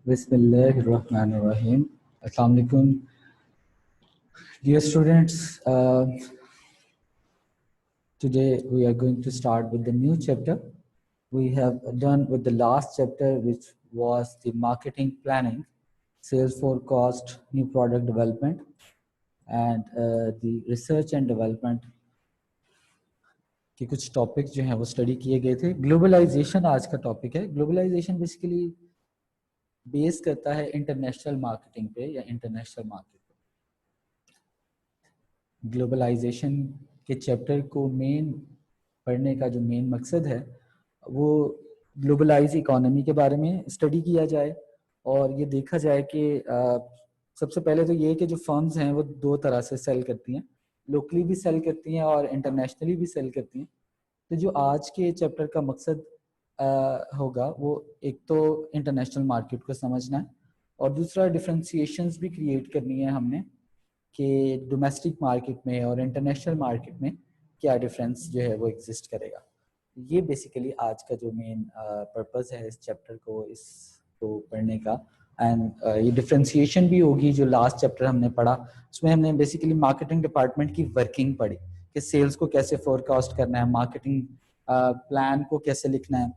Bismillahirrahmanirrahim. Assalamu alaikum. Dear students, today we are going to start with the new chapter. We have done with the last chapter, which was the marketing planning, sales forecast, new product development, and the research and development के कुछ topics जो हैं वो study किए गए थे. Globalisation आज का टॉपिक है. ग्लोबलाइजेशन बेसिकली बेस करता है इंटरनेशनल मार्केटिंग पे या इंटरनेशनल मार्केट पे. ग्लोबलाइजेशन के चैप्टर को मेन पढ़ने का जो मेन मकसद है वो ग्लोबलाइज इकोनॉमी के बारे में स्टडी किया जाए और ये देखा जाए कि सबसे पहले तो ये कि जो फर्म्स हैं वो दो तरह से सेल करती हैं, लोकली भी सेल करती हैं और इंटरनेशनली भी सेल करती हैं. तो जो आज के चैप्टर का मकसद होगा वो एक तो इंटरनेशनल मार्केट को समझना है और दूसरा डिफरेंशिएशंस भी क्रिएट करनी है हमने कि डोमेस्टिक मार्केट में और इंटरनेशनल मार्केट में क्या डिफरेंस जो है वो एग्जिस्ट करेगा. ये बेसिकली आज का जो मेन पर्पस है इस चैप्टर को, इसको पढ़ने का. एंड ये डिफरेंशिएशन भी होगी. जो लास्ट चैप्टर हमने पढ़ा उसमें हमने बेसिकली मार्केटिंग डिपार्टमेंट की वर्किंग पढ़ी कि सेल्स को कैसे फोरकास्ट करना है, मार्केटिंग प्लान को कैसे लिखना है,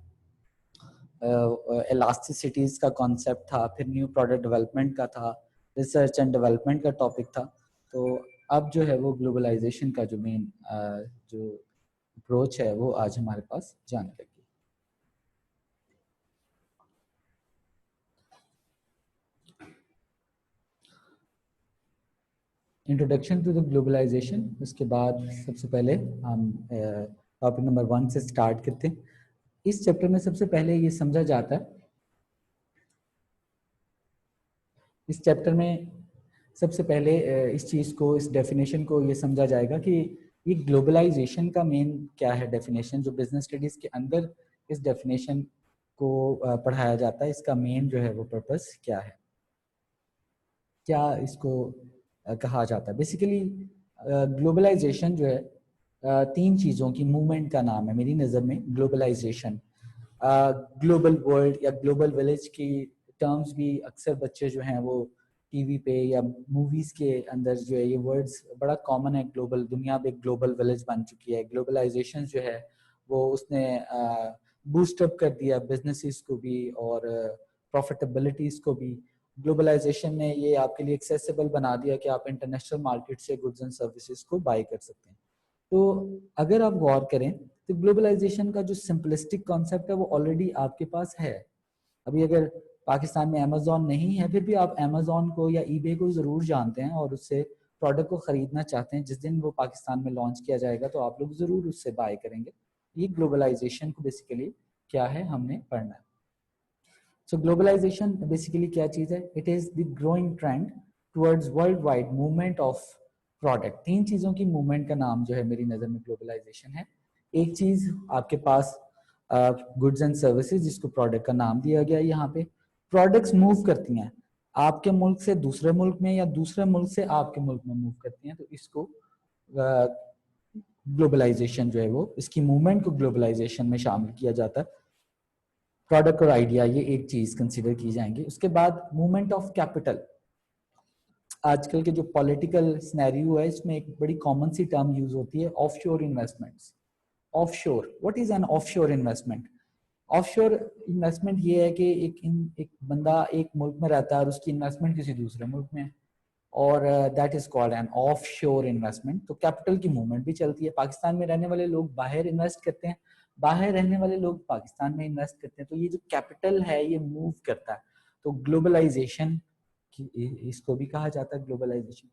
इलास्टिसिटीज का कॉन्सेप्ट था, फिर न्यू प्रोडक्ट डेवलपमेंट का था, रिसर्च एंड डेवलपमेंट का टॉपिक था. तो अब जो है वो ग्लोबलाइजेशन का जो मेन जो अप्रोच है वो आज हमारे पास जाने लगी. Introduction to the globalization. उसके बाद सबसे पहले हम टॉपिक नंबर 1 से स्टार्ट करते हैं. इस चैप्टर में सबसे पहले ये समझा जाता है, इस चैप्टर में सबसे पहले इस चीज़ को, इस डेफिनेशन को ये समझा जाएगा कि ये ग्लोबलाइजेशन का मेन क्या है डेफिनेशन. जो बिजनेस स्टडीज़ के अंदर इस डेफिनेशन को पढ़ाया जाता है, इसका मेन जो है वो पर्पस क्या है, क्या इसको कहा जाता है. बेसिकली ग्लोबलाइजेशन जो है तीन चीज़ों की मूवमेंट का नाम है मेरी नज़र में. ग्लोबलाइजेशन, ग्लोबल वर्ल्ड या ग्लोबल विलेज की टर्म्स भी अक्सर बच्चे जो हैं वो टीवी पे या मूवीज़ के अंदर जो है ये वर्ड्स बड़ा कॉमन है. ग्लोबल दुनिया पे ग्लोबल विलेज बन चुकी है. ग्लोबलाइजेशन जो है वो उसने बूस्टअप कर दिया बिजनेसेस को भी और प्रॉफिटेबिलिटीज़ को भी. ग्लोबलाइजेशन ने ये आपके लिए एक्सेसिबल बना दिया कि आप इंटरनेशनल मार्केट से गुड्स एंड सर्विसेज को बाय कर सकते हैं. तो अगर आप गौर करें तो ग्लोबलाइजेशन का जो सिंपलिस्टिक कॉन्सेप्ट है वो ऑलरेडी आपके पास है. अभी अगर पाकिस्तान में अमेजोन नहीं है फिर भी आप अमेजोन को या ईबे को ज़रूर जानते हैं और उससे प्रोडक्ट को ख़रीदना चाहते हैं. जिस दिन वो पाकिस्तान में लॉन्च किया जाएगा तो आप लोग ज़रूर उससे बाय करेंगे. ये ग्लोबलाइजेशन को बेसिकली क्या है हमने पढ़ना है. So globalization basically क्या चीज़ है? It is the growing trend towards worldwide movement of product. तीन चीज़ों की मूवमेंट का नाम जो है मेरी नज़र में ग्लोबलाइजेशन है. एक चीज़ आपके पास गुड्स एंड सर्विसेज जिसको प्रोडक्ट का नाम दिया गया है. यहाँ पे प्रोडक्ट्स मूव करती हैं आपके मुल्क से दूसरे मुल्क में या दूसरे मुल्क से आपके मुल्क में मूव करती हैं. तो इसको ग्लोबलाइजेशन जो है वो, इसकी मूवमेंट को ग्लोबलाइजेशन में शामिल किया जाता है. प्रोडक्ट और आइडिया ये एक चीज कंसीडर की जाएंगी. उसके बाद मूवमेंट ऑफ कैपिटल. आजकल के जो पॉलिटिकल सिनेरियो है इसमें एक बड़ी कॉमन सी टर्म यूज होती है, offshore investments. Offshore, what is an offshore investment? Offshore investment ये है कि एक बंदा एक मुल्क में रहता है और उसकी इन्वेस्टमेंट किसी दूसरे मुल्क में है और that is called an offshore investment. तो कैपिटल की मूवमेंट भी चलती है. पाकिस्तान में रहने वाले लोग बाहर इन्वेस्ट करते हैं, बाहर रहने वाले लोग पाकिस्तान में इन्वेस्ट करते हैं. तो ये जो कैपिटल है ये मूव करता है. तो ग्लोबलाइजेशन इसको भी कहा जाता है ग्लोबलाइजेशन.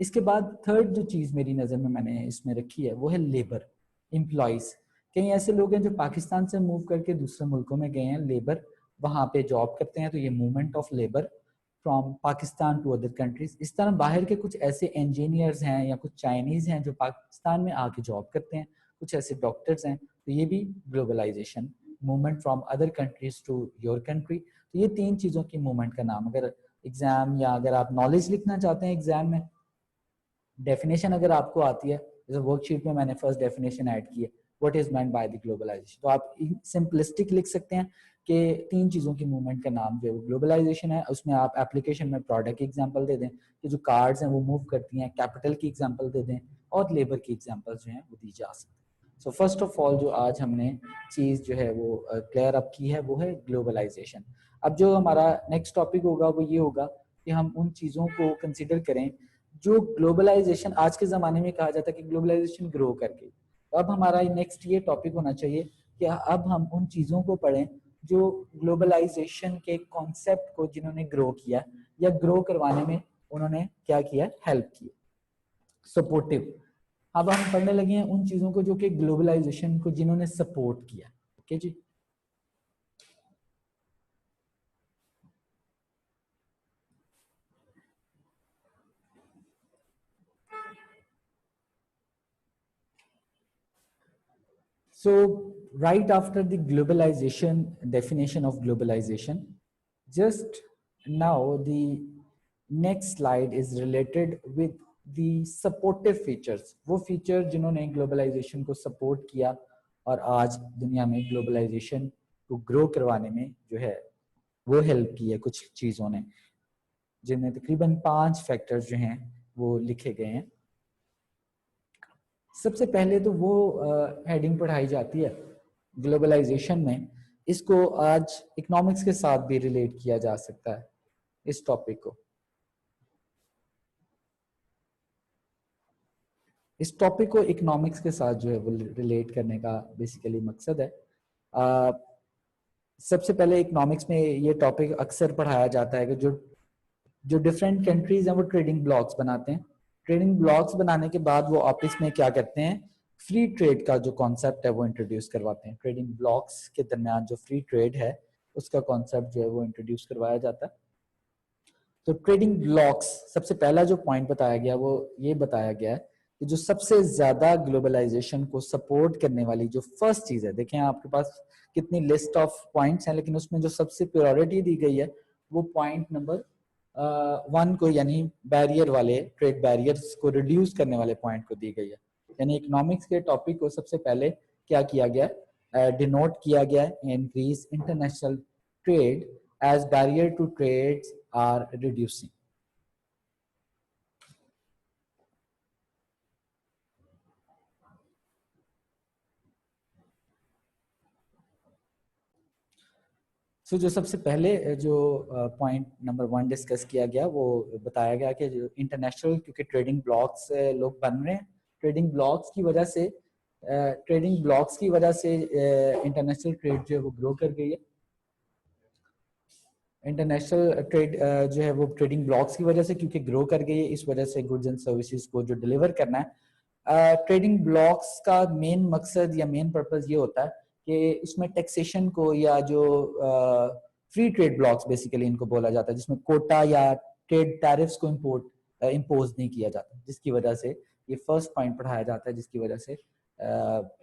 इसके बाद थर्ड जो चीज़ मेरी नज़र में मैंने इसमें रखी है वो है लेबर, एम्प्लॉयज़. कई ऐसे लोग हैं जो पाकिस्तान से मूव करके दूसरे मुल्कों में गए हैं, लेबर वहाँ पे जॉब करते हैं. तो ये movement of labour from Pakistan to other countries. इस तरह बाहर के कुछ ऐसे इंजीनियर्स हैं या कुछ चाइनीज़ हैं जो पाकिस्तान में आके जॉब करते हैं, कुछ ऐसे डॉक्टर्स हैं. तो ये भी globalization, movement from other countries to your country. तो ये तीन चीज़ों की मूवमेंट का नाम. अगर एग्जाम या अगर आप नॉलेज लिखना चाहते हैं एग्जाम में, डेफिनेशन अगर आपको आती है, जैसे वर्कशीट में मैंने फर्स्ट डेफिनेशन ऐड की है, what is meant by the globalization, तो आप सिंपलिस्टिक लिख सकते हैं कि 3 चीज़ों की मूवमेंट का नाम जो है वो ग्लोबलाइजेशन है। उसमें आप एप्लीकेशन में प्रोडक्ट की एग्जांपल दे दें कि जो कार्ड्स हैं वो मूव करती हैं, कैपिटल की एग्जांपल दे दें और लेबर की एग्जांपल जो हैं वो दी जा सकती है। सो फर्स्ट ऑफ ऑल जो आज हमने चीज़ जो है वो क्लियर अप की है वो है ग्लोबलाइजेशन। अब जो हमारा नेक्स्ट टॉपिक होगा वो ये होगा कि हम उन चीज़ों को कंसिडर करें जो ग्लोबलाइजेशन आज के ज़माने में कहा जाता है कि ग्लोबलाइजेशन ग्रो करके। अब हमारा नेक्स्ट ये टॉपिक होना चाहिए कि अब हम उन चीज़ों को पढ़ें जो ग्लोबलाइजेशन के कॉन्सेप्ट को जिन्होंने ग्रो किया या ग्रो करवाने में उन्होंने क्या किया, हेल्प किया, सपोर्टिव। अब हम पढ़ने लगे हैं उन चीज़ों को जो कि ग्लोबलाइजेशन को जिन्होंने सपोर्ट किया। Okay ji. So right after the globalization, definition of globalization, just now the next slide is related with the supportive features. वो फीचर जिन्होंने ग्लोबलाइजेशन को सपोर्ट किया और आज दुनिया में ग्लोबलाइजेशन को ग्रो करवाने में जो है वो हेल्प की है कुछ चीज़ों ने, जिनमें तकरीबन 5 फैक्टर्स जो हैं वो लिखे गए हैं। सबसे पहले तो वो हेडिंग पढ़ाई जाती है ग्लोबलाइजेशन में, इसको आज इकोनॉमिक्स के साथ भी रिलेट किया जा सकता है इस टॉपिक को। इस टॉपिक को इकोनॉमिक्स के साथ जो है वो रिलेट करने का बेसिकली मकसद है। सबसे पहले इकोनॉमिक्स में ये टॉपिक अक्सर पढ़ाया जाता है कि जो डिफरेंट कंट्रीज हैं वो ट्रेडिंग ब्लॉक्स बनाते हैं। ट्रेडिंग ब्लॉक्स बनाने के बाद वो आपस में क्या करते हैं, फ्री ट्रेड का जो कॉन्सेप्ट है वो इंट्रोड्यूस करवाते हैं। ट्रेडिंग ब्लॉक्स के दरमियान जो फ्री ट्रेड है उसका कॉन्सेप्ट जो है वो इंट्रोड्यूस करवाया जाता है। तो ट्रेडिंग ब्लॉक्स सबसे पहला जो पॉइंट बताया गया वो ये बताया गया है कि जो सबसे ज्यादा ग्लोबलाइजेशन को सपोर्ट करने वाली जो फर्स्ट चीज है, देखें आपके पास कितनी लिस्ट ऑफ पॉइंट्स हैं, लेकिन उसमें जो सबसे प्रायोरिटी दी गई है वो पॉइंट नंबर 1 को, यानी बैरियर वाले, ट्रेड बैरियर्स को रिड्यूस करने वाले पॉइंट को दी गई है। यानी इकोनॉमिक्स के टॉपिक को सबसे पहले क्या किया गया, डिनोट किया गया है, increase international trade as barrier to trades are reducing. So जो सबसे पहले जो पॉइंट नंबर 1 डिस्कस किया गया वो बताया गया कि जो इंटरनेशनल, क्योंकि ट्रेडिंग ब्लॉक्स लोग बन रहे हैं, ट्रेडिंग ब्लॉक्स की वजह से इंटरनेशनल ट्रेड जो है वो ग्रो कर गई है। इंटरनेशनल ट्रेड जो है वो ट्रेडिंग ब्लॉक्स की वजह से क्योंकि ग्रो कर गई है, इस वजह से गुड्स एंड सर्विसेज को जो डिलीवर करना है, ट्रेडिंग ब्लॉक्स का मेन मकसद या मेन पर्पस ये होता है कि इसमें टैक्सेशन को, या जो फ्री ट्रेड ब्लॉक्स बेसिकली इनको बोला जाता है, जिसमें कोटा या ट्रेड टैरिफ्स को इम्पोज नहीं किया जाता, जिसकी वजह से ये फर्स्ट पॉइंट पढ़ाया जाता है, जिसकी वजह से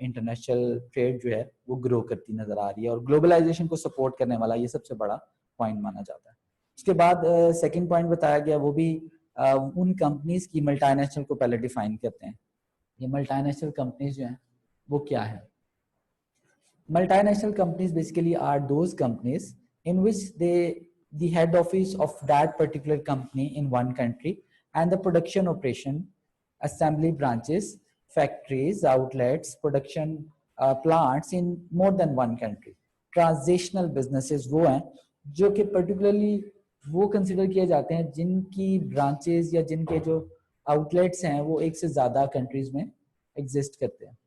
इंटरनेशनल ट्रेड जो है वो ग्रो करती नजर आ रही है और ग्लोबलाइजेशन को सपोर्ट करने वाला ये सबसे बड़ा पॉइंट माना जाता है। उसके बाद सेकंड पॉइंट बताया गया वो भी उन कंपनीज की, मल्टीनेशनल को पहले डिफाइन करते हैं। ये मल्टीनेशनल कंपनीज जो हैं वो क्या है? Multinational companies basically are those companies in which the head office of that particular company in one country and the production operation, assembly branches, factories, outlets, production plants in more than one country. Transitional businesses वो हैं जो कि particularly वो consider किए जाते हैं जिनकी branches या जिनके जो आउटलेट्स हैं वो एक से ज्यादा कंट्रीज में एग्जिस्ट करते हैं।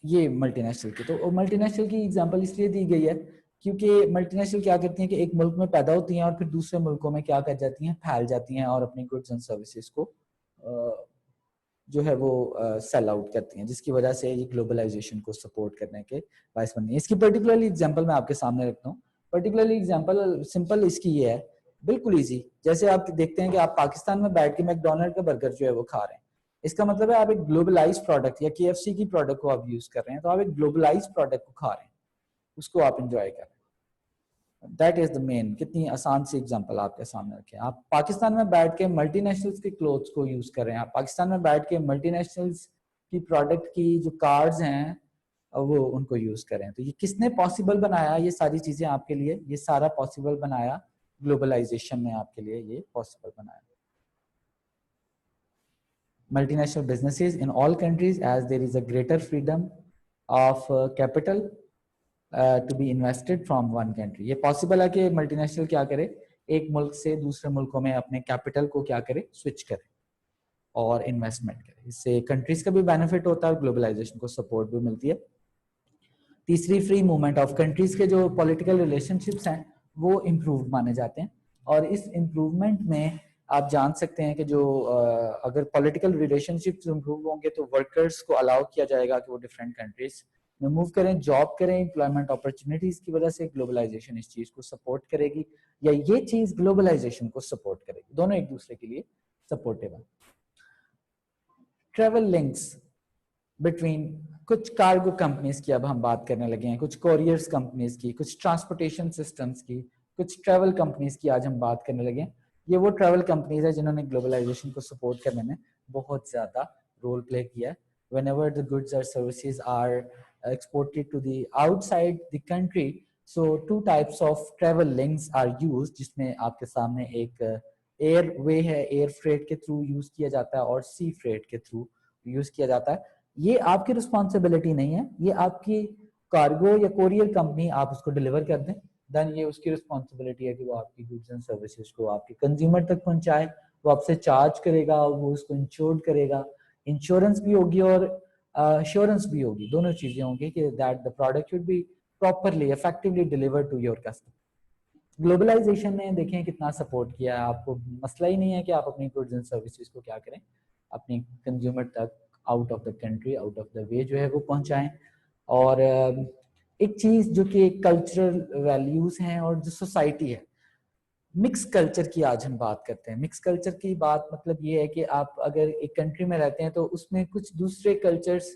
ये मल्टीनेशनल की, तो मल्टीनेशनल की एग्जांपल इसलिए दी गई है क्योंकि मल्टीनेशनल क्या करती हैं कि एक मुल्क में पैदा होती हैं और फिर दूसरे मुल्कों में क्या कर जाती हैं, फैल जाती हैं और अपनी गुड्स एंड सर्विसेज को जो है वो सेल आउट करती हैं, जिसकी वजह से ये ग्लोबलाइजेशन को सपोर्ट करने के बायस बनती है। इसकी पर्टिकुलरली एग्जांपल मैं आपके सामने रखता हूँ। पर्टिकुलरली एग्जांपल सिंपल इसकी ये है, बिल्कुल ईजी। जैसे आप देखते हैं कि आप पाकिस्तान में बैठ के मैकडोनल्ड का बर्गर जो है वो खा रहे हैं, इसका मतलब है आप एक ग्लोबलाइज प्रोडक्ट या KFC की प्रोडक्ट को आप यूज कर रहे हैं, तो आप एक ग्लोबलाइज प्रोडक्ट को खा रहे हैं, उसको आप इंजॉय कर रहे हैं। That is the main. कितनी आसान सी एग्जांपल आपके सामने रखे। आप पाकिस्तान में बैठ के मल्टीनेशनल्स के क्लोथ्स को यूज कर रहे हैं, आप पाकिस्तान में बैठ के मल्टीनेशनल्स की प्रोडक्ट की जो कार्ड्स हैं वो उनको यूज करें। तो ये किसने पॉसिबल बनाया ये सारी चीजें आपके लिए, ये सारा पॉसिबल बनाया ग्लोबलाइजेशन ने आपके लिए ये पॉसिबल बनाया। Multinational businesses in all countries, as there is a greater freedom of capital to be invested from one country। ये पॉसिबल है कि मल्टीनेशनल क्या करे, एक मुल्क से दूसरे मुल्कों में अपने कैपिटल को क्या करे, स्विच करे और इन्वेस्टमेंट करे। इससे कंट्रीज का भी बेनिफिट होता है और ग्लोबलाइजेशन को सपोर्ट भी मिलती है। तीसरी, फ्री मूवमेंट ऑफ कंट्रीज के जो पॉलिटिकल रिलेशनशिप्स हैं वो इम्प्रूव माने जाते हैं। और इस इम्प्रूवमेंट में आप जान सकते हैं कि जो अगर पॉलिटिकल रिलेशनशिप्स इम्प्रूव होंगे तो वर्कर्स को अलाउ किया जाएगा कि वो डिफरेंट कंट्रीज में मूव करें, जॉब करें, एम्प्लॉयमेंट अपॉर्चुनिटीज की वजह से ग्लोबलाइजेशन इस चीज को सपोर्ट करेगी या ये चीज ग्लोबलाइजेशन को सपोर्ट करेगी, दोनों एक दूसरे के लिए सपोर्टिव है। ट्रेवल लिंक्स बिटवीन कुछ कार्गो कंपनीज की अब हम बात करने लगे हैं, कुछ कोरियर्स कंपनीज की, कुछ ट्रांसपोर्टेशन सिस्टम्स की, कुछ ट्रेवल कंपनीज की आज हम बात करने लगे हैं। ये वो ट्रेवल कंपनीज है जिन्होंने ग्लोबलाइजेशन को सपोर्ट करने में बहुत ज्यादा रोल प्ले किया है। whenever the goods or services are exported to the outside the country, so two types of travel links are used, जिसमें आपके सामने एक एयर वे है, एयर फ्रेट के थ्रू यूज किया जाता है और सी फ्रेट के थ्रू यूज किया जाता है। ये आपकी रिस्पॉन्सिबिलिटी नहीं है, ये आपकी कार्गो या कोरियर कंपनी आप उसको डिलीवर कर दें, देन ये उसकी रिस्पॉन्सिबिलिटी है कि वो आपकी गुड्स एंड सर्विसेज को आपके कंज्यूमर तक पहुंचाए। वो आपसे चार्ज करेगा, वो उसको इंश्योर्ड करेगा, इंश्योरेंस भी होगी और अश्योरेंस भी होगी, दोनों चीजें होंगी कि that the product should be properly effectively delivered to your customer. Globalization ने देखें कितना सपोर्ट किया है, आपको मसला ही नहीं है कि आप अपनी गुड्स एंड सर्विसेज को क्या करें, अपनी कंज्यूमर तक out of the country, out of the way जो है वो पहुंचाएं। और एक चीज जो कि कल्चरल वैल्यूज हैं और जो सोसाइटी है, मिक्स कल्चर की आज हम बात करते हैं। मिक्स कल्चर की बात मतलब ये है कि आप अगर एक कंट्री में रहते हैं तो उसमें कुछ दूसरे कल्चर्स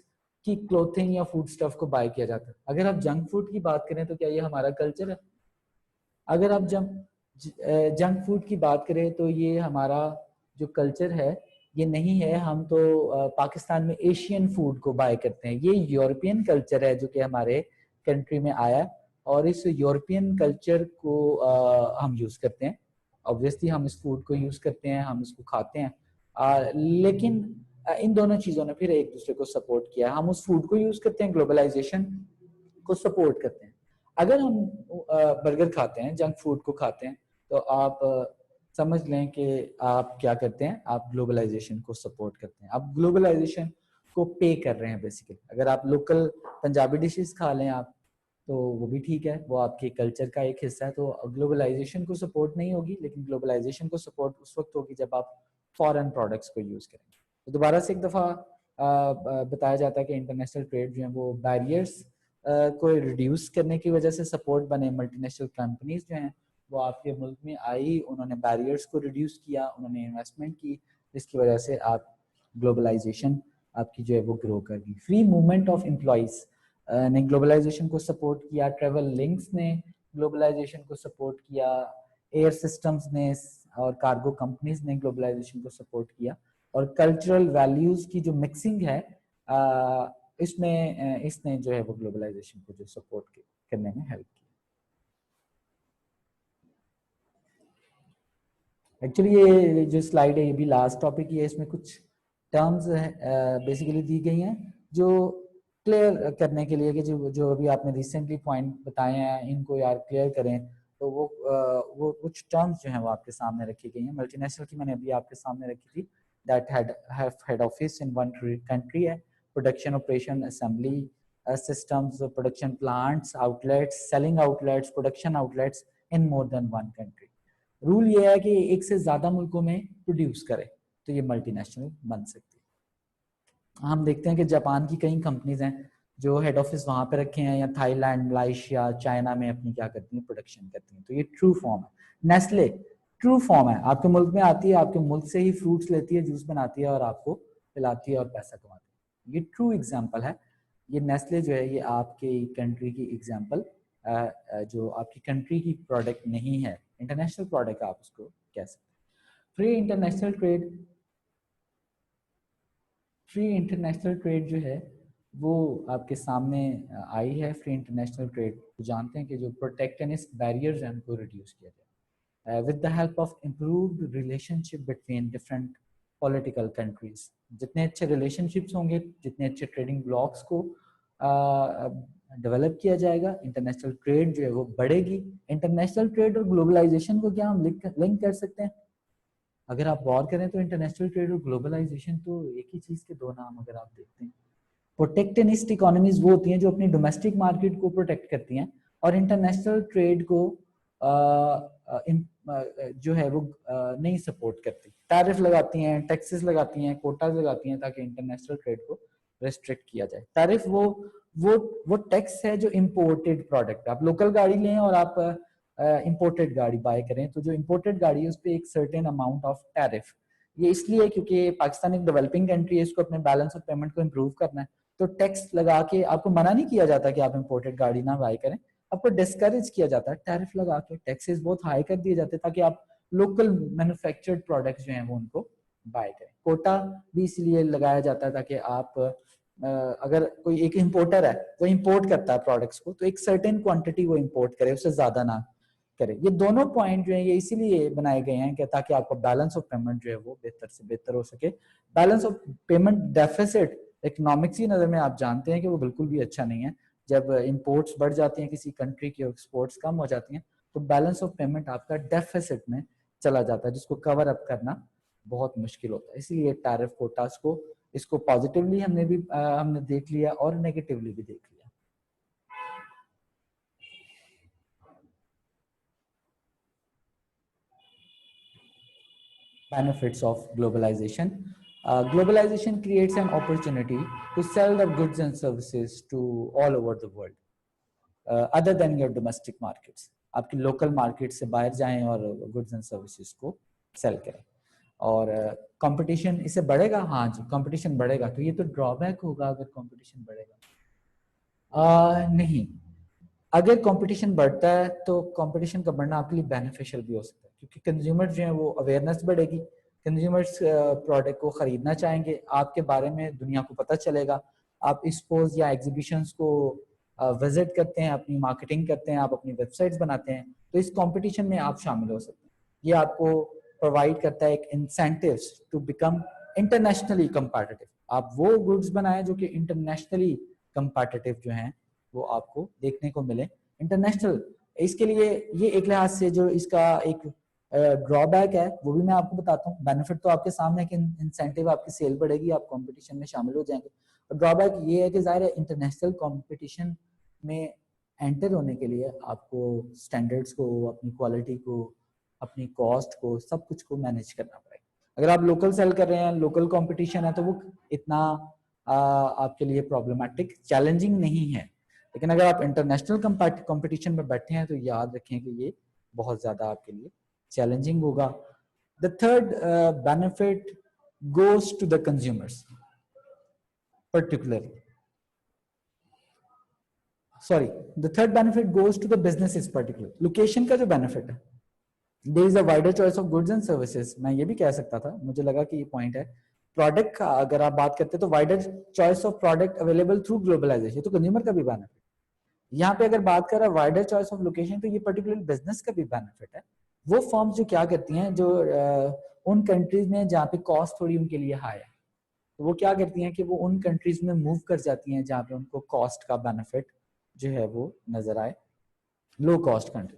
की क्लोथिंग या फूड स्टफ को बाय किया जाता है। अगर आप जंक फूड की बात करें तो क्या ये हमारा कल्चर है? अगर आप जंक फूड की बात करें तो ये हमारा जो कल्चर है ये नहीं है। हम तो पाकिस्तान में एशियन फूड को बाय करते हैं, ये यूरोपियन कल्चर है जो कि हमारे कंट्री में आया और इस यूरोपियन कल्चर को हम यूज करते हैं। ऑब्वियसली हम इस फूड को यूज करते हैं, हम इसको खाते हैं, लेकिन इन दोनों चीजों ने फिर एक दूसरे को सपोर्ट किया। हम उस फूड को यूज करते हैं, ग्लोबलाइजेशन को सपोर्ट करते हैं। अगर हम बर्गर खाते हैं, जंक फूड को खाते हैं, तो आप समझ लें कि आप क्या करते हैं, आप ग्लोबलाइजेशन को सपोर्ट करते हैं, आप ग्लोबलाइजेशन को पे कर रहे हैं बेसिकली। अगर आप लोकल पंजाबी डिशेस खा लें आप, तो वो भी ठीक है, वो आपके कल्चर का एक हिस्सा है, तो ग्लोबलाइजेशन को सपोर्ट नहीं होगी। लेकिन ग्लोबलाइजेशन को सपोर्ट उस वक्त होगी जब आप फॉरेन प्रोडक्ट्स को यूज करेंगे। तो दोबारा से एक दफा बताया जाता है कि इंटरनेशनल ट्रेड जो है वो बैरियर्स को रिड्यूस करने की वजह से सपोर्ट बने। मल्टीनेशनल कंपनीज जो हैं वो आपके मुल्क में आई, उन्होंने बैरियर्स को रिड्यूस किया, उन्होंने इन्वेस्टमेंट की, जिसकी वजह से आप ग्लोबलाइजेशन आपकी जो है वो ग्रो कर गई। फ्री मूवमेंट ऑफ एम्प्लॉइज ने ग्लोबलाइजेशन को सपोर्ट किया, ट्रेवल लिंक्स ने ग्लोबलाइजेशन को सपोर्ट किया, एयर सिस्टम्स ने और कार्गो कंपनीज ने ग्लोबलाइजेशन को सपोर्ट किया, और कल्चरल वैल्यूज की जो मिक्सिंग है इसने जो है वो ग्लोबलाइजेशन को जो सपोर्ट करने में हेल्प किया। एक्चुअली ये जो स्लाइड है ये भी लास्ट टॉपिक ही है, इसमें कुछ टर्म्स बेसिकली दी गई हैं जो क्लियर करने के लिए कि जो अभी आपने रिसेंटली पॉइंट बताए हैं इनको यार क्लियर करें। तो वो कुछ टर्म्स जो हैं वो आपके सामने रखी गई हैं। मल्टीनेशनल की मैंने अभी आपके सामने रखी थी, that have head office in one country है, production operation assembly systems, production plants, outlets, selling outlets, production outlets in more than one country। Rule ये है कि एक से ज्यादा मुल्कों में प्रोड्यूस करे तो ये मल्टीनेशनल बन सकती है। हम देखते हैं कि जापान की कई कंपनीज हैं जो हेड ऑफिस वहां पे रखे हैं, या थाईलैंड, मलेशिया, चाइना में अपनी क्या करती हैं, प्रोडक्शन करती हैं। तो ये ट्रू फॉर्म है। नेस्ले ट्रू फॉर्म है, आपके मुल्क में आती है, आपके मुल्क से ही फ्रूट्स लेती है, जूस बनाती है और आपको पिलाती है और पैसा कमाती है। ये ट्रू एग्जाम्पल है। ये नेस्ले जो है ये आपके कंट्री की एग्जाम्पल, जो आपकी कंट्री की प्रोडक्ट नहीं है, इंटरनेशनल प्रोडक्ट आप उसको कह सकते हैं। फ्री इंटरनेशनल ट्रेड जो है वो आपके सामने आई है। फ्री इंटरनेशनल ट्रेड जानते हैं कि जो प्रोटेक्शनिस्ट बैरियर्स हैं उनको रिड्यूस किया जाए with the help of improved relationship between different political countries. जितने अच्छे रिलेशनशिप्स होंगे, जितने अच्छे ट्रेडिंग ब्लॉक्स को डेवलप किया जाएगा, इंटरनेशनल ट्रेड जो है वो बढ़ेगी। इंटरनेशनल ट्रेड और ग्लोबलाइजेशन को क्या हम लिंक कर सकते हैं? अगर आप गौर करें तो इंटरनेशनल ट्रेड और ग्लोबलाइजेशन तो एक ही चीज के दो नाम अगर आप देखते हैं। प्रोटेक्शनिस्ट इकोनॉमीज वो होती हैं जो अपनी डोमेस्टिक मार्केट को प्रोटेक्ट करती हैं, और इंटरनेशनल ट्रेड को जो है वो नहीं सपोर्ट करती। टैरिफ लगाती हैं, टैक्सेस लगाती हैं, कोटाज लगाती हैं ताकि इंटरनेशनल ट्रेड को रेस्ट्रिक्ट किया जाए। टैरिफ वो टैक्स है जो इम्पोर्टेड प्रोडक्ट, आप लोकल गाड़ी लें और आप इम्पोर्टेड गाड़ी बाय करें तो जो इम्पोर्टेड गाड़ी है उस पर एक सर्टेन अमाउंट ऑफ टैरिफ। ये इसलिए क्योंकि पाकिस्तान एक डेवलपिंग कंट्री है, इसको अपने बैलेंस ऑफ पेमेंट को इम्प्रूव करना है, तो टैक्स लगा के आपको मना नहीं किया जाता कि आप इम्पोर्टेड गाड़ी ना बाय करें, आपको डिस्करेज किया जाता है। टैरिफ लगा के टैक्सेस बहुत हाई कर दिए जाते हैं ताकि आप लोकल मैन्युफैक्चर्ड प्रोडक्ट्स जो हैं वो उनको बाय करें। कोटा भी इसलिए लगाया जाता है ताकि आप अगर कोई एक इंपोर्टर है वो इंपोर्ट करता है प्रोडक्ट्स को, तो एक सर्टेन क्वांटिटी वो इंपोर्ट करे, उससे ज्यादा ना करे। ये दोनों पॉइंट जो है ये इसीलिए बनाए गए हैं कि ताकि आपका बैलेंस ऑफ पेमेंट जो है वो बेहतर से बेहतर हो सके। Balance of payment deficit economics की नजर में आप जानते हैं कि वो बिल्कुल भी अच्छा नहीं है। जब इंपोर्ट्स बढ़ जाती हैं किसी कंट्री की और एक्सपोर्ट्स कम हो जाती हैं तो बैलेंस ऑफ पेमेंट आपका डेफिसिट में चला जाता है, जिसको कवर अप करना बहुत मुश्किल होता है। इसीलिए टैरिफ कोटास को इसको पॉजिटिवली हमने देख लिया और नेगेटिवली भी देख लिया। Benefits of globalization. Globalization creates an opportunity to sell the goods and services to all over the world, other than your domestic markets. आपकी लोकल मार्केट से बाहर जाएं और गुड्स एंड सर्विसेज को सेल करें। और कंपटीशन इससे बढ़ेगा। हाँ जी, कंपटीशन बढ़ेगा, तो ये तो ड्रॉबैक होगा अगर कंपटीशन बढ़ेगा। नहीं, अगर कंपटीशन बढ़ता है तो कंपटीशन का बढ़ना आपके लिए बेनिफिशियल भी हो सकता है, क्योंकि कंज्यूमर जो है वो अवेयरनेस बढ़ेगी, कंज्यूमर्स प्रोडक्ट को खरीदना चाहेंगे, आपके बारे में दुनिया को पता चलेगा। आप एक्सपोज या एग्जीबिशंस को विजिट करते हैं, अपनी मार्केटिंग करते हैं, आप अपनी वेबसाइट्स बनाते हैं, तो इस कंपटीशन में आप शामिल हो सकते हैं। ये आपको प्रोवाइड करता है एक incentives to become internationally competitive. आप वो गुड्स बनाएं जो कि इंटरनेशनली कंपैटिटिव जो हैं वो आपको देखने को मिले इंटरनेशनल। इसके लिए ये एक लिहाज से जो इसका एक ड्रॉबैक है वो भी मैं आपको बताता हूँ। बेनिफिट तो आपके सामने है कि इंसेंटिव, आपकी सेल बढ़ेगी, आप कंपटीशन में शामिल हो जाएंगे। और ड्रॉबैक ये है कि जाहिर है इंटरनेशनल कंपटीशन में एंटर होने के लिए आपको स्टैंडर्ड्स को, अपनी क्वालिटी को, अपनी कॉस्ट को, सब कुछ को मैनेज करना पड़ेगा। अगर आप लोकल सेल कर रहे हैं, लोकल कंपटीशन है, तो वो इतना आपके लिए प्रॉब्लमेटिक चैलेंजिंग नहीं है। लेकिन अगर आप इंटरनेशनल कंपटीशन में बैठे हैं तो याद रखें कि ये बहुत ज्यादा आपके लिए चैलेंजिंग होगा। The third benefit goes to the consumers particularly, sorry, the third benefit goes to the businesses particular. Location का जो बेनिफिट है, there is a wider choice of goods and services. मैं ये भी कह सकता था, मुझे लगा कि ये पॉइंट है। प्रोडक्ट का अगर आप बात करते हैं तो wider choice of product available through globalization, तो कंज्यूमर का भी बेनिफिट। यहाँ पे अगर बात करें वाइडर चॉइस ऑफ लोकेशन, तो ये पर्टिकुलर बिजनेस का भी बेनिफिट है। वो फर्म्स जो क्या करती हैं, जो उन कंट्रीज में जहाँ पे कॉस्ट थोड़ी उनके लिए हाई है, तो वो क्या करती हैं कि वो उन कंट्रीज में मूव कर जाती हैं जहाँ पे उनको कॉस्ट का बेनिफिट जो है वो नजर आए, लो कॉस्ट कंट्री।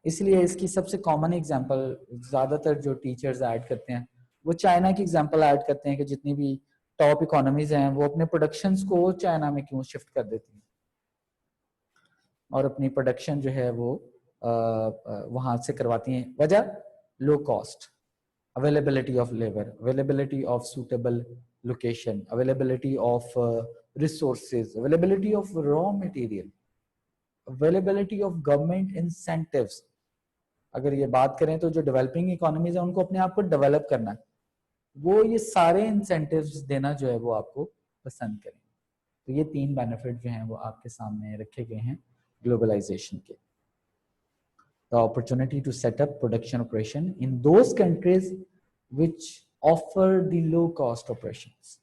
इसलिए इसकी सबसे कॉमन एग्जांपल ज्यादातर जो टीचर्स ऐड करते हैं वो चाइना की एग्जांपल ऐड करते हैं कि जितनी भी टॉप इकोनॉमीज हैं वो अपने प्रोडक्शंस को चाइना में क्यों शिफ्ट कर देती हैं और अपनी प्रोडक्शन जो है वो वहां से करवाती हैं। वजह low cost, availability of labour, availability of suitable location, availability of resources, availability of raw material, availability of government incentives. अगर ये बात करें तो जो डेवलपिंग इकोनॉमीज है उनको अपने आप को डेवलप करना है, वो ये सारे इंसेंटिव्स देना जो है वो आपको पसंद करें। तो ये तीन बेनिफिट जो हैं वो आपके सामने रखे गए हैं ग्लोबलाइजेशन के। The opportunity to set up production operation in those countries which offer the low cost operations.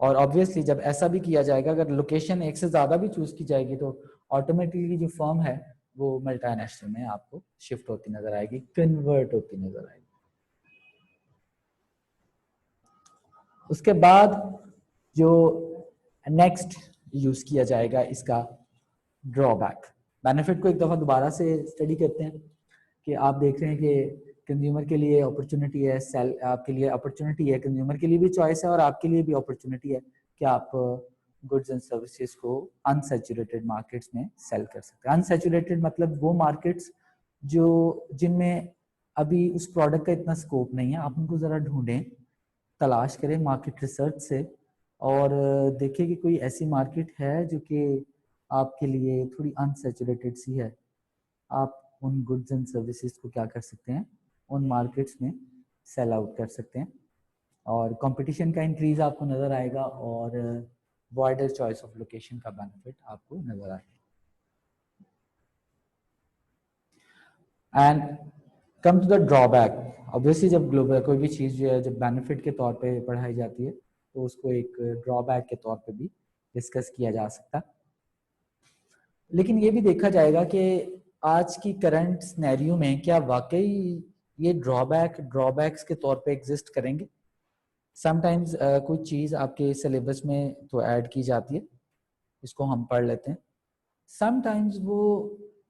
और ऑब्वियसली जब ऐसा भी किया जाएगा, अगर लोकेशन एक से ज्यादा भी चूज की जाएगी तो ऑटोमेटिकली जो फर्म है वो मल्टीनेशनल में आपको शिफ्ट होती नजर आएगी, कन्वर्ट होती नजर आएगी। उसके बाद जो नेक्स्ट यूज किया जाएगा इसका ड्रॉबैक। बेनिफिट को एक दफा दोबारा से स्टडी करते हैं कि आप देख रहे हैं कि कंज्यूमर के लिए अपॉर्चुनिटी है, सेल आपके लिए अपॉर्चुनिटी है, कंज्यूमर के लिए भी चॉइस है और आपके लिए भी अपॉर्चुनिटी है कि आप गुड्स एंड सर्विसेज को अनसैचुरेटेड मार्केट्स में सेल कर सकते हैं। अनसैचुरेटेड मतलब वो मार्केट्स जो जिनमें अभी उस प्रोडक्ट का इतना स्कोप नहीं है, आप उनको जरा ढूंढें, तलाश करें मार्केट रिसर्च से और देखिए कि कोई ऐसी मार्केट है जो कि आपके लिए थोड़ी अनसैचुरेटेड सी है। आप उन गुड्स एंड सर्विसेज को क्या कर सकते हैं, उन मार्केट्स में सेल आउट कर सकते हैं और कंपटीशन का इंक्रीज आपको नजर आएगा और वाइडर चॉइस ऑफ लोकेशन का बेनिफिट आपको नजर आएगा। And come to the drawback. Obviously जब ग्लोबल कोई भी चीज़ जो है जब बेनिफिट के तौर पे पढ़ाई जाती है तो उसको एक ड्रॉबैक के तौर पे भी डिस्कस किया जा सकता है। लेकिन ये भी देखा जाएगा कि आज की करंट सिनेरियो में क्या वाकई ये ड्रॉबैक्स के तौर पे एग्जिस्ट करेंगे। समटाइम्स कोई चीज़ आपके सिलेबस में तो ऐड की जाती है, इसको हम पढ़ लेते हैं। समटाइम्स वो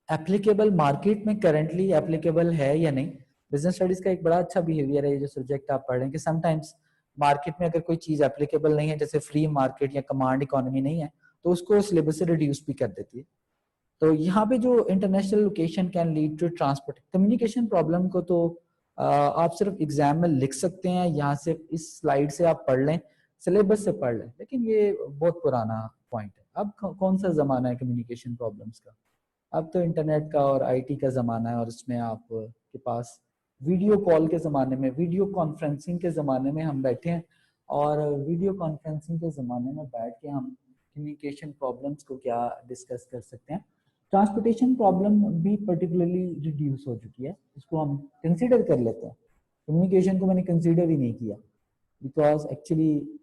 एप्लीकेबल मार्केट में करंटली एप्लीकेबल है या नहीं। बिजनेस स्टडीज का एक बड़ा अच्छा बिहेवियर है ये जो सब्जेक्ट आप पढ़ रहे हैं कि समटाइम्स मार्केट में अगर कोई चीज़ एप्लीकेबल नहीं है, जैसे फ्री मार्केट या कमांड इकोनॉमी नहीं है, तो उसको सिलेबस से रिड्यूस भी कर देती है। तो यहाँ पे जो international location can lead to transport communication problem को तो आप सिर्फ एग्जाम में लिख सकते हैं, यहाँ से इस स्लाइड से आप पढ़ लें, सिलेबस से पढ़ लें, लेकिन ये बहुत पुराना पॉइंट है। अब कौन सा जमाना है कम्युनिकेशन प्रॉब्लम्स का, अब तो इंटरनेट का और आईटी का जमाना है और इसमें आप के पास वीडियो कॉल के जमाने में, वीडियो कॉन्फ्रेंसिंग के जमाने में हम बैठे हैं और वीडियो कॉन्फ्रेंसिंग के जमाने में बैठ के हम कम्युनिकेशन प्रॉब्लम्स को क्या डिस्कस कर सकते हैं। ट्रांसपोर्टेशन प्रॉब्लम भी पर्टिकुलरली रिड्यूस हो चुकी है, इसको हम कंसीडर कर लेते हैं। कम्युनिकेशन को मैंने कंसीडर ही नहीं किया बिकॉज एक्चुअली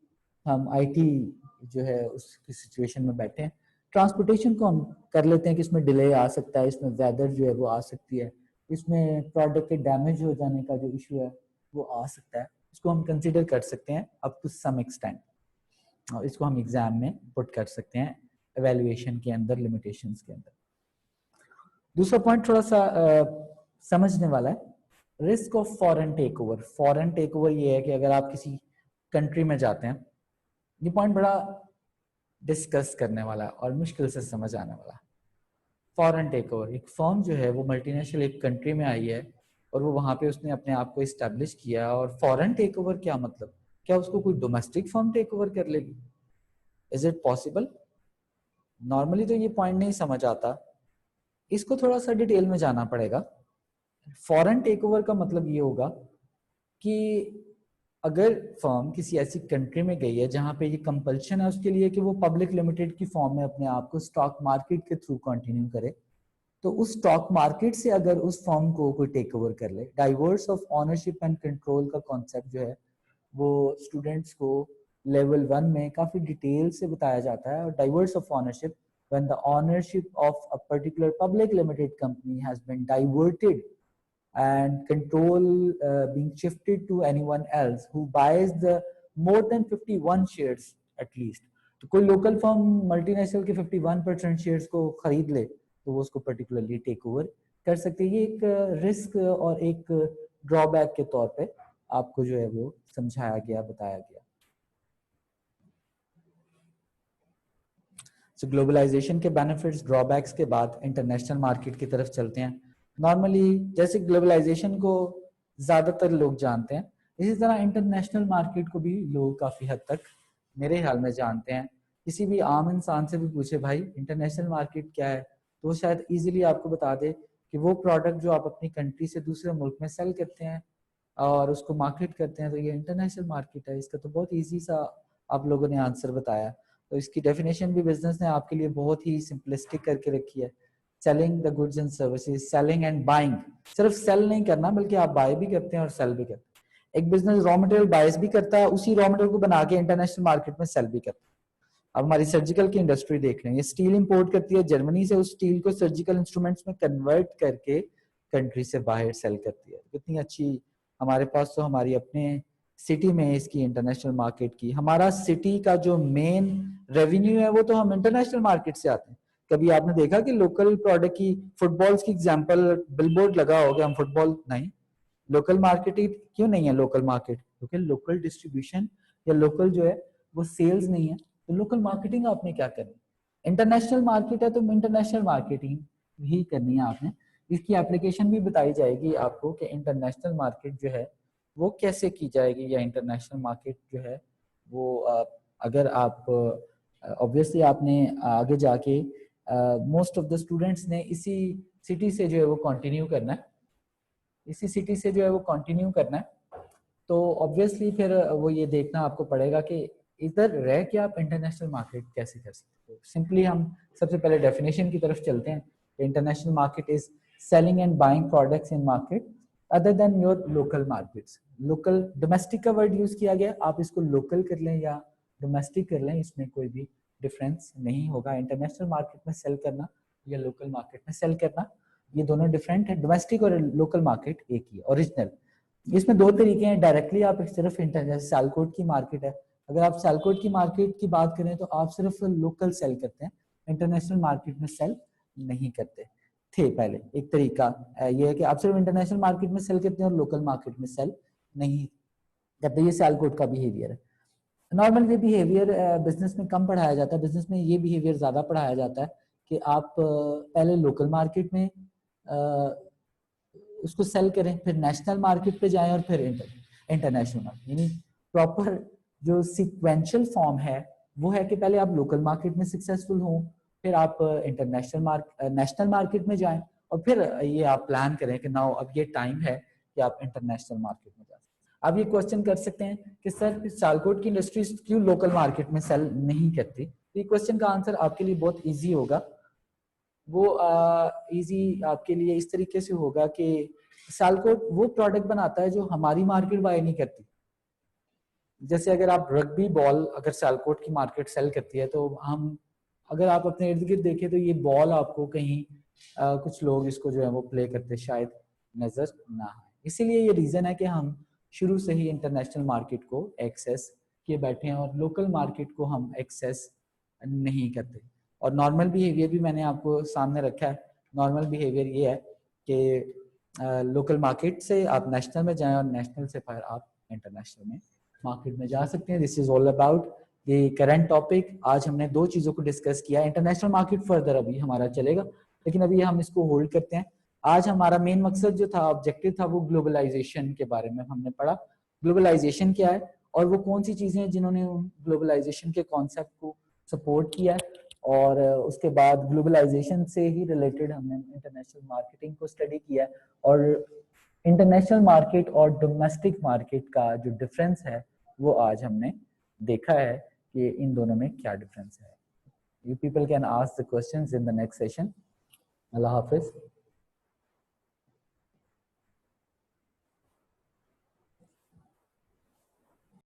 हम आईटी जो है उसकी सिचुएशन में बैठे हैं। ट्रांसपोर्टेशन को हम कर लेते हैं कि इसमें डिले आ सकता है, इसमें वेदर जो है वो आ सकती है, इसमें प्रोडक्ट के डैमेज हो जाने का जो इशू है वो आ सकता है, इसको हम कंसीडर कर सकते हैं अप टू सम एक्सटेंट और इसको हम एग्जाम में पुट कर सकते हैं एवेल्युएशन के अंदर, लिमिटेशंस के अंदर। दूसरा पॉइंट थोड़ा सा समझने वाला है, risk of foreign take over. Foreign take over ये है कि अगर आप किसी कंट्री में जाते हैं, ये पॉइंट बड़ा डिस्कस करने वाला और मुश्किल से समझ आने वाला। फॉरेन टेक ओवर, एक फर्म जो है वो मल्टीनेशनल एक कंट्री में आई है और वो वहां पे उसने अपने आप को इस्टेब्लिश किया, और फॉरेन टेक ओवर क्या मतलब, क्या उसको कोई डोमेस्टिक फर्म टेक ओवर कर लेगी? Is it possible? नॉर्मली तो ये पॉइंट नहीं समझ आता, इसको थोड़ा सा डिटेल में जाना पड़ेगा। फॉरेन टेक ओवर का मतलब ये होगा कि अगर फर्म किसी ऐसी कंट्री में गई है जहां पे ये कंपल्शन है उसके लिए कि वो पब्लिक लिमिटेड की फॉर्म में अपने आप को स्टॉक मार्केट के थ्रू कंटिन्यू करे, तो उस स्टॉक मार्केट से अगर उस फर्म को कोई टेक ओवर कर ले, diverse of ownership and control का कॉन्सेप्ट जो है वो स्टूडेंट्स को लेवल 1 में काफी डिटेल से बताया जाता है। और diverse of ownership, when the ownership of a particular public limited company has been diverted and control being shifted to anyone else who buys the more than 51 shares at least, तो कोई local firm multinational के 51% shares को खरीद ले तो वो उसको particularly take over कर सकते हैं। ये एक रिस्क और एक ड्रॉबैक के तौर पे आपको जो है वो समझाया गया, बताया गया। तो ग्लोबलाइजेशन के बेनिफिट्स, ड्रॉबैक्स के बाद इंटरनेशनल मार्केट की तरफ चलते हैं। नॉर्मली जैसे ग्लोबलाइजेशन को ज़्यादातर लोग जानते हैं, इसी तरह इंटरनेशनल मार्केट को भी लोग काफ़ी हद तक मेरे ख्याल में जानते हैं। किसी भी आम इंसान से भी पूछे भाई इंटरनेशनल मार्केट क्या है, तो वो शायद ईजिली आपको बता दे कि वो प्रोडक्ट जो आप अपनी कंट्री से दूसरे मुल्क में सेल करते हैं और उसको मार्केट करते हैं, तो ये इंटरनेशनल मार्केट है। इसका तो बहुत ईजी सा आप लोगों ने आंसर बताया। तो इसकी डेफिनेशन भी बिजनेस ने आपके लिए बहुत ही सिंपलिस्टिक करके रखी है। Selling the goods and services, selling and buying. सिर्फ सेल नहीं करना बल्कि आप बाय भी करते हैं और सेल भी करते हैं। एक बिजनेस रॉ मटेरियल बायस भी करता है, उसी रॉ मटेरियल को बना के इंटरनेशनल मार्केट में सेल भी करता है। अब हमारी सर्जिकल की इंडस्ट्री देख लें, ये स्टील इंपोर्ट करती है जर्मनी से, उस स्टील को सर्जिकल इंस्ट्रूमेंट्स में कन्वर्ट करके कंट्री से बाहर सेल करती है। कितनी अच्छी हमारे पास तो हमारी अपने सिटी में इसकी इंटरनेशनल मार्केट की, हमारा सिटी का जो मेन रेवेन्यू है वो तो हम इंटरनेशनल मार्केट से आते हैं। कभी आपने देखा कि लोकल प्रोडक्ट की, फुटबॉल्स की एग्जांपल, बिलबोर्ड लगा होगा, हम फुटबॉल नहीं, लोकल मार्केट ही क्यों नहीं है लोकल मार्केट? क्योंकि लोकल डिस्ट्रीब्यूशन या लोकल जो है वो सेल्स नहीं है, तो लोकल मार्केटिंग आपने क्या करनी? इंटरनेशनल मार्केट है तो इंटरनेशनल मार्केटिंग ही करनी है आपने। इसकी एप्लीकेशन भी बताई जाएगी आपको कि इंटरनेशनल मार्केट जो है वो कैसे की जाएगी, या इंटरनेशनल मार्केट जो है वो अगर आप ऑब्वियसली आपने आगे जाके मोस्ट ऑफ द स्टूडेंट्स ने इसी सिटी से जो है वो कंटिन्यू करना है, इसी सिटी से जो है वो कंटिन्यू करना है, तो ऑब्वियसली फिर वो ये देखना आपको पड़ेगा कि इधर रह के आप इंटरनेशनल मार्केट कैसे कर सकते हो। सिंपली हम सबसे पहले डेफिनेशन की तरफ चलते हैं। International market is selling and buying products in market other than your local markets. Local, domestic का वर्ड यूज किया गया, आप इसको लोकल कर लें या डोमेस्टिक कर लें, इसमें कोई भी डिफरेंस नहीं होगा। इंटरनेशनल मार्केट में सेल करना या लोकल मार्केट में सेल करना, ये दोनों डिफरेंट है। डोमेस्टिक और लोकल मार्केट एक ही, ओरिजिनल। इसमें दो तरीके हैं, डायरेक्टली आप सिर्फ सियालकोट की मार्केट है, अगर आप सियालकोट की मार्केट की बात करें तो आप सिर्फ लोकल सेल करते हैं, इंटरनेशनल मार्केट में सेल नहीं करते थे। पहले एक तरीका ये है कि आप सिर्फ इंटरनेशनल मार्केट में सेल करते हैं और लोकल मार्केट में सेल नहीं करते। ये सियालकोट का बिहेवियर है। नॉर्मल ये बिहेवियर बिजनेस में कम पढ़ाया जाता है, बिजनेस में ये बिहेवियर ज्यादा पढ़ाया जाता है कि आप पहले लोकल मार्केट में उसको सेल करें, फिर नेशनल मार्केट पे जाएं और फिर इंटरनेशनल मार्केट। यानी प्रॉपर जो सीक्वेंशियल फॉर्म है वो है कि पहले आप लोकल मार्केट में सक्सेसफुल हो, फिर आप नेशनल मार्केट में जाएं, और फिर ये आप प्लान करें कि नाउ अब ये टाइम है कि आप इंटरनेशनल मार्केट में जाएं। आप ये क्वेश्चन कर सकते हैं कि सर सियालकोट की इंडस्ट्रीज क्यों लोकल मार्केट में सेल नहीं करती? ये क्वेश्चन का आंसर आपके लिए बहुत इजी होगा। वो इजी आपके लिए इस तरीके से होगा कि सियालकोट वो प्रोडक्ट बनाता है जो हमारी मार्केट बाय नहीं करती। जैसे अगर आप रग्बी बॉल अगर सियालकोट की मार्केट सेल करती है, तो हम अगर आप अपने इर्द गिर्द देखें तो ये बॉल आपको कहीं कुछ लोग इसको जो है वो प्ले करते शायद नजर ना आए। इसीलिए ये रीजन है कि हम शुरू से ही इंटरनेशनल मार्केट को एक्सेस किए बैठे हैं और लोकल मार्केट को हम एक्सेस नहीं करते। और नॉर्मल बिहेवियर भी मैंने आपको सामने रखा है। नॉर्मल बिहेवियर ये है कि लोकल मार्केट से आप नेशनल में जाएं और नेशनल से फिर आप इंटरनेशनल में मार्केट में जा सकते हैं। This is all about the current topic. आज हमने दो चीजों को डिस्कस किया। इंटरनेशनल मार्केट फर्दर अभी हमारा चलेगा, लेकिन अभी हम इसको होल्ड करते हैं। आज हमारा मेन मकसद जो था, ऑब्जेक्टिव था, वो ग्लोबलाइजेशन के बारे में हमने पढ़ा। ग्लोबलाइजेशन क्या है और वो कौन सी चीजें हैं जिन्होंने ग्लोबलाइजेशन के कॉन्सेप्ट को सपोर्ट किया है, और उसके बाद ग्लोबलाइजेशन से ही रिलेटेड हमने इंटरनेशनल मार्केटिंग को स्टडी किया, और इंटरनेशनल मार्केट और डोमेस्टिक मार्केट का जो डिफरेंस है वो आज हमने देखा है कि इन दोनों में क्या डिफरेंस है। You people can ask the questions in the next session. Allah Hafiz.